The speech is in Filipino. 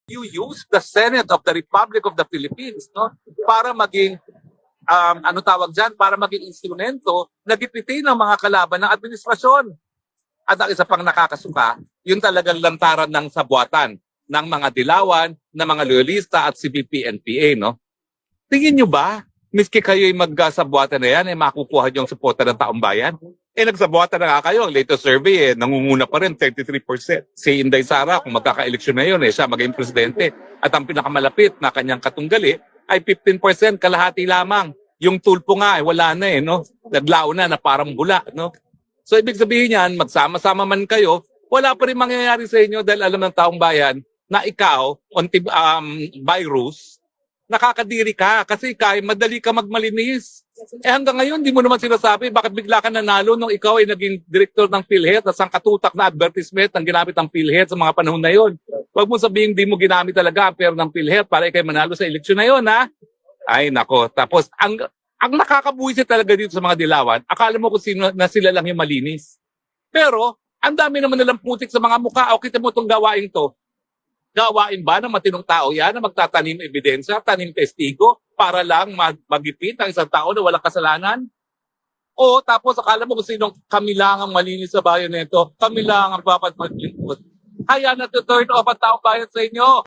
you use the Senate of the Republic of the Philippines, no, para maging ano tawag diyan, para maging instrumento na gipitin ng mga kalaban ng administrasyon. At ang isa pang nakakasuka, yung talagang lantaran ng sabuatan ng mga dilawan, ng mga loyalista at CPP-NPA, no? Tingin nyo ba, miski kayo'y magsabuatan na yan, makukuha nyo ang suporta ng taong bayan? Nagsabuatan na nga kayo. Ang latest survey, nangunguna pa rin, 33%. Si Inday Sara, kung magkaka-eleksyon na yun, siya maging presidente. At ang pinakamalapit na kanyang katunggali ay 15%, kalahati lamang. Yung tulpo nga, wala na no? Naglao na parang bula, no? So, ibig sabihin yan, magsama-sama man kayo, wala pa rin mangyayari sa inyo dahil alam ng taong bayan na ikaw, by rules, nakakadiri ka kasi madali ka magmalinis. Hanggang ngayon, di mo naman sinasabi bakit bigla ka nanalo nung ikaw ay naging director ng PhilHealth at ang katutak na advertisement ang ginamit ng PhilHealth sa mga panahon na yon. Huwag mo sabihin di mo ginamit talaga ang pera ng PhilHealth para ikay manalo sa eleksyon na yon, ha? Ay, nako. Tapos, ang nakakabuhisit talaga dito sa mga dilawan, akala mo kung sino na sila lang yung malinis. Pero, ang dami naman nilang putik sa mga mukha. O kita mo itong gawain to. Gawain ba ng matinong tao yan na magtatanim ebidensya, tanim testigo, para lang magipit ang isang tao na walang kasalanan? O tapos akala mo kung sinong kami lang ang malinis sa bayan nito, kami lang ang dapat maglingkod. Kaya na to turn off ang taong bayan sa inyo.